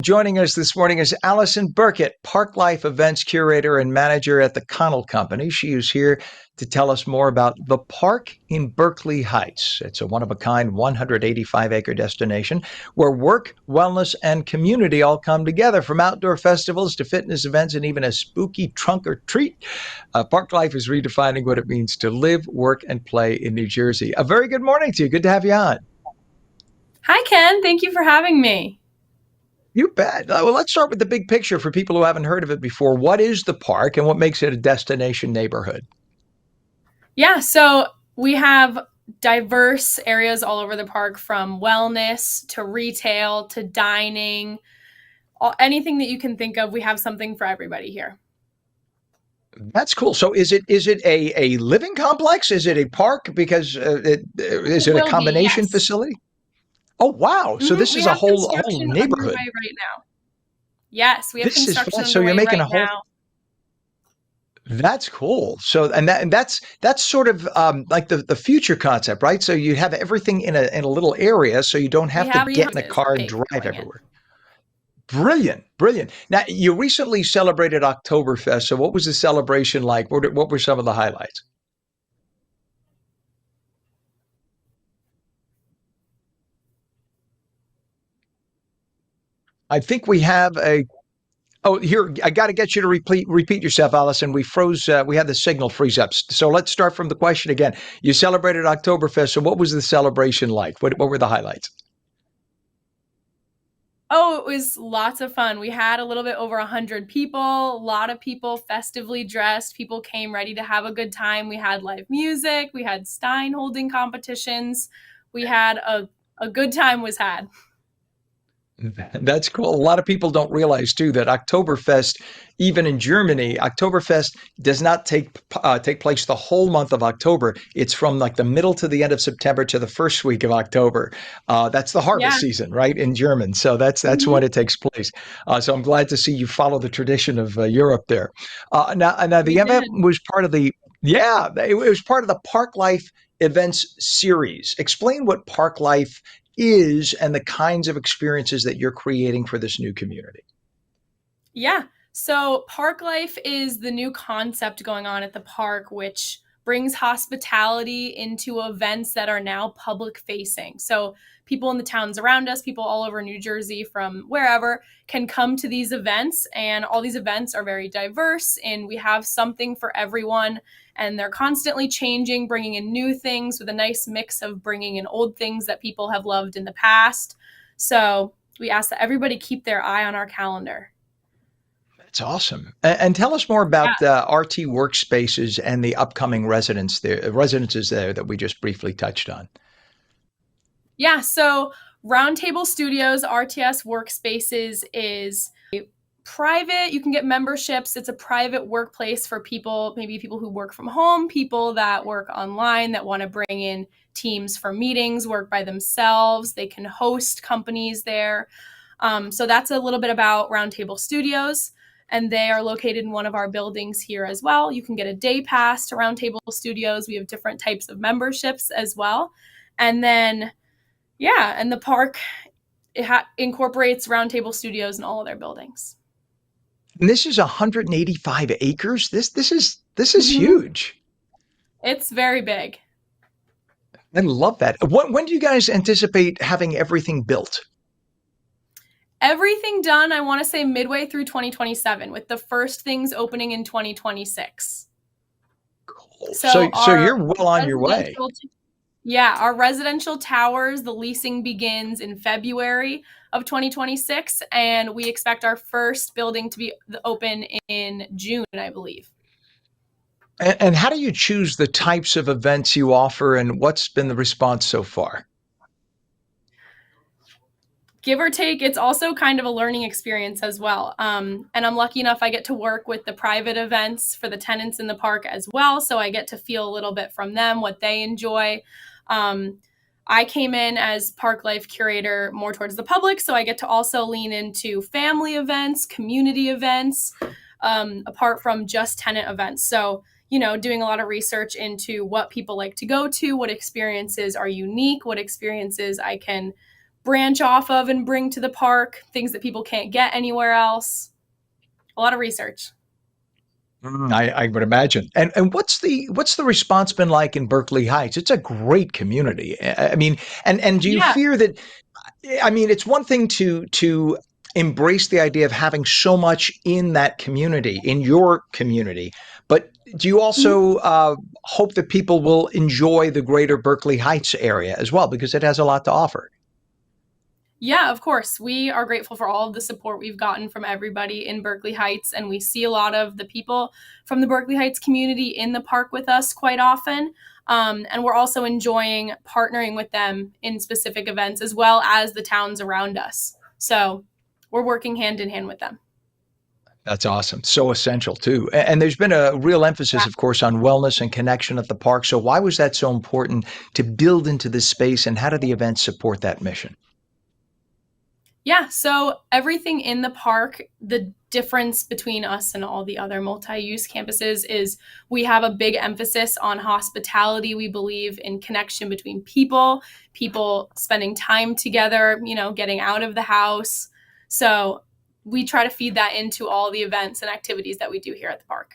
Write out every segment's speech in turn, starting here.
Joining us this morning is Allyson Burkitt, ParkLife events curator and manager at the Connell Company. She is here to tell us more about the park in Berkeley Heights. It's a one-of-a-kind 185-acre destination where work, wellness, and community all come together, from outdoor festivals to fitness events and even a spooky trunk or treat. ParkLife is redefining what it means to live, work, and play in New Jersey. A very good morning to you. Good to have you on. Hi, Ken. Thank you for having me. You bet. Well, let's start with the big picture for people who haven't heard of it before. What is the park and what makes it a destination neighborhood? Yeah, so we have diverse areas all over the park, from wellness to retail to dining, anything that you can think of. We have something for everybody here. That's cool. So is it a living complex? Is it a park? Because is It it a will be, combination yes. facility? Oh, wow. So this We is a have whole construction underway neighborhood. right now. Yes, we have This is construction fun. So you're underway making a right whole. now. That's cool. So and that's sort of like the future concept, right? So you have everything in a little area, so you don't We have to have three get in a houses car and big drive going in. everywhere. Brilliant, brilliant. Now, you recently celebrated Oktoberfest. So what was the celebration like? What were some of the highlights? I think we have a. Oh, here, I got to get you to repeat yourself, Allison. We froze. We had the signal freeze up. So let's start from the question again. You celebrated Oktoberfest. So what was the celebration like? What were the highlights? Oh, it was lots of fun. We had a little bit over 100 people, a lot of people festively dressed. People came ready to have a good time. We had live music. We had Stein holding competitions. We had a good time was had. That's cool. A lot of people don't realize too that Oktoberfest, even in Germany, Oktoberfest does not take place the whole month of October. It's from like the middle to the end of September to the first week of October. That's the Yeah. harvest season, right, in German. So that's Mhm. when it takes place. So I'm glad to see you follow the tradition of Europe there. Now the We event did. was part of the yeah, it was part of the Park Life events series. Explain what Park Life is and the kinds of experiences that you're creating for this new community. Yeah. So Park Life is the new concept going on at the park, which brings hospitality into events that are now public facing. So people in the towns around us, people all over New Jersey from wherever, can come to these events. And all these events are very diverse, and we have something for everyone. And they're constantly changing, bringing in new things with a nice mix of bringing in old things that people have loved in the past. So we ask that everybody keep their eye on our calendar. That's awesome. And tell us more Yeah. about RT workspaces and the upcoming residences there that we just briefly touched on. Yeah. So Roundtable Studios, RTS Workspaces, is private. You can get memberships. It's a private workplace for people, maybe people who work from home, people that work online, that want to bring in teams for meetings, work by themselves. They can host companies there. So that's a little bit about Roundtable Studios. And they are located in one of our buildings here as well. You can get a day pass to Roundtable Studios. We have different types of memberships as well. And then, yeah, and the park incorporates Roundtable Studios in all of their buildings. And this is 185 acres. This is Mm-hmm. huge. It's very big. I love that. When do you guys anticipate having everything built? Everything done, I want to say midway through 2027, with the first things opening in 2026. Cool. So So so our you're well on your way. residential, yeah, our residential towers, the leasing begins in February of 2026, and we expect our first building to be open in June, I believe. And how do you choose the types of events you offer, and what's been the response so far? Give or take, it's also kind of a learning experience as well. And I'm lucky enough, I get to work with the private events for the tenants in the park as well. So I get to feel a little bit from them, what they enjoy. Um, I came in as Park Life curator more towards the public. So I get to also lean into family events, community events, apart from just tenant events. So, doing a lot of research into what people like to go to, what experiences are unique, what experiences I can branch off of and bring to the park, things that people can't get anywhere else. A lot of research. I would imagine. And what's the response been like in Berkeley Heights? It's a great community. I mean, and do you Yeah. fear that? I mean, it's one thing to embrace the idea of having so much in that community, in your community, but do you Mhm. also hope that people will enjoy the greater Berkeley Heights area as well because it has a lot to offer? Yeah, of course. We are grateful for all of the support we've gotten from everybody in Berkeley Heights, and we see a lot of the people from the Berkeley Heights community in the park with us quite often. And we're also enjoying partnering with them in specific events as well as the towns around us. So we're working hand in hand with them. That's awesome. So essential too. And there's been a real emphasis, Yeah. of course, on wellness and connection at the park. So why was that so important to build into this space and how do the events support that mission? Yeah, so everything in the park, the difference between us and all the other multi-use campuses is we have a big emphasis on hospitality. We believe in connection between people spending time together, getting out of the house. So we try to feed that into all the events and activities that we do here at the park.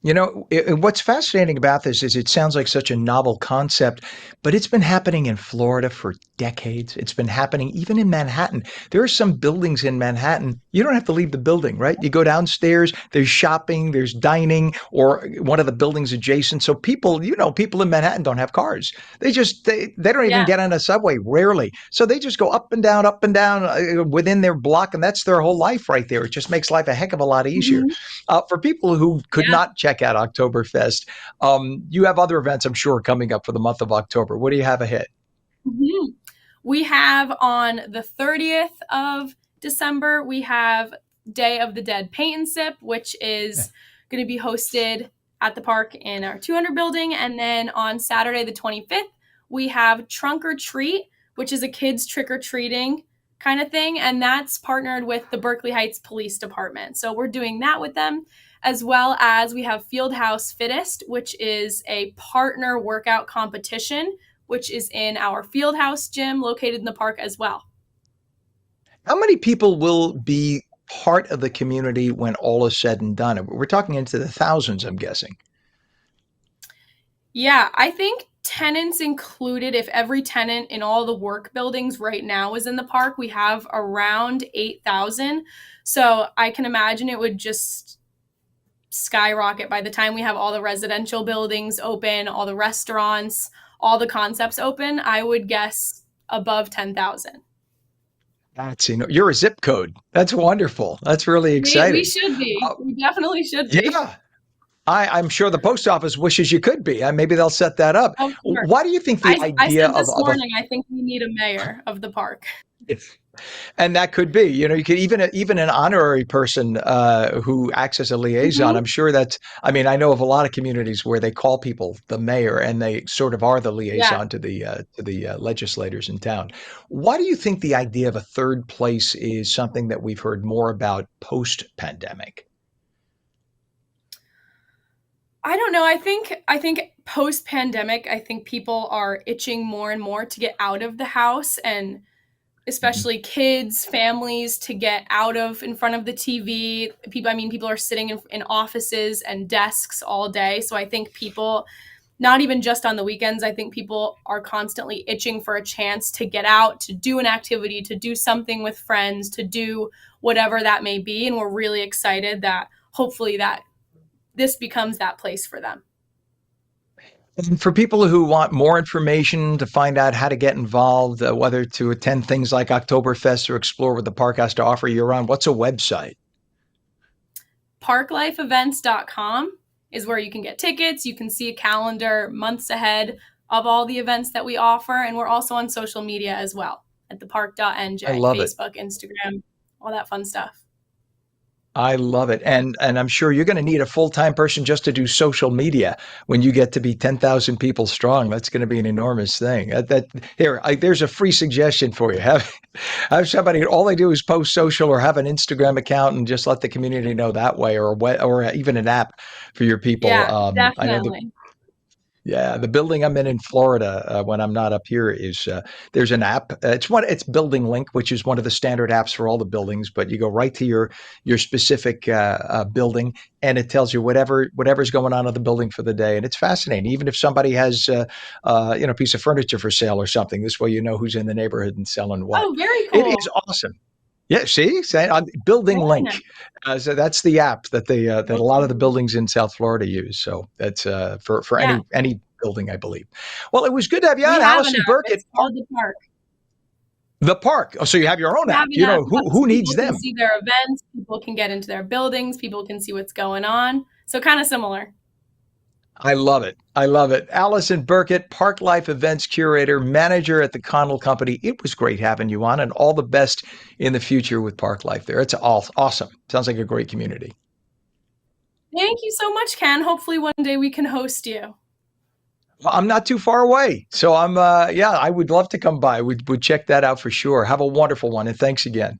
What's fascinating about this is it sounds like such a novel concept, but it's been happening in Florida for decades. It's been happening even in Manhattan. There are some buildings in Manhattan, you don't have to leave the building, right? You go downstairs, there's shopping, there's dining, or one of the buildings adjacent. So people in Manhattan don't have cars. They don't even Yeah. get on a subway, rarely. So they just go up and down within their block, and that's their whole life right there. It just makes life a heck of a lot easier. Mhm. For people who could Yeah. not check out Oktoberfest, you have other events, I'm sure, coming up for the month of October. What do you have ahead? Mhm. We have on the 30th of December, we have Day of the Dead Paint and Sip, which is going to be hosted at the park in our 200 building. And then on Saturday, the 25th, we have Trunk or Treat, which is a kids trick or treating kind of thing. And that's partnered with the Berkeley Heights Police Department. So we're doing that with them, as well as we have Fieldhouse Fittest, which is a partner workout competition which is in our Fieldhouse gym located in the park as well. How many people will be part of the community when all is said and done? We're talking into the thousands, I'm guessing. Yeah, I think tenants included, if every tenant in all the work buildings right now is in the park, we have around 8,000. So I can imagine it would just skyrocket by the time we have all the residential buildings open, all the restaurants, all the concepts open. I would guess above 10,000. You're a zip code. That's wonderful. That's really We exciting. should be. Uh, We definitely should be. yeah, I'm sure the post office wishes you could be. Maybe they'll set that up. Oh, sure. Why do you think the I idea said of, this of a morning, I think we need a mayor of the park. And that could be, you could even an honorary person who acts as a liaison. Mhm. I'm sure that's. I mean, I know of a lot of communities where they call people the mayor, and they sort of are the Yeah. liaison to the legislators in town. Why do you think the idea of a third place is something that we've heard more about post pandemic? I don't know. I think post pandemic, I think people are itching more and more to get out of the house and especially kids, families to get out of in front of the TV. People are sitting in offices and desks all day. So I think people, not even just on the weekends, I think people are constantly itching for a chance to get out, to do an activity, to do something with friends, to do whatever that may be. And we're really excited that hopefully that this becomes that place for them. And for people who want more information to find out how to get involved, whether to attend things like Oktoberfest or explore what the park has to offer year round, what's a website? ParkLifeEvents.com is where you can get tickets. You can see a calendar months ahead of all the events that we offer. And we're also on social media as well at I thepark.nj, love it. Facebook, Instagram, all that fun stuff. I love it. And I'm sure you're going to need a full-time person just to do social media when you get to be 10,000 people strong. That's going to be an enormous thing. There's a free suggestion for you. Have somebody, all they do is post social or have an Instagram account and just let the community know that way or even an app for your people. Yeah, I know that definitely. Yeah, the building I'm in Florida when I'm not up here is there's an app. It's Building Link, which is one of the standard apps for all the buildings. But you go right to your specific building, and it tells you whatever's going on in the building for the day, and it's fascinating. Even if somebody has a piece of furniture for sale or something, this way you know who's in the neighborhood and selling what. Oh, very It cool. is awesome. Yeah, see, say on Building Very Link. nice. So that's the app that a lot of the Mm. buildings in South Florida use. So that's for Yeah, any building, I believe. Well, it was good to have you we on, have an Allyson app. Burkitt. It's called the Park. The Park. Oh, so you have your own We app. have an You app. know Yeah, who so needs people can them. see their events, people can get into their buildings, people can see what's going on. So kind of similar. I love it. I love it. Allyson Burkitt, ParkLife events curator, manager at the Connell Company. It was great having you on, and all the best in the future with ParkLife there. It's all awesome. Sounds like a great community. Thank you so much, Ken. Hopefully one day we can host you. Well, I'm not too far away. So yeah, I would love to come by. We'd check that out for sure. Have a wonderful one. And thanks again.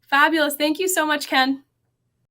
Fabulous. Thank you so much, Ken.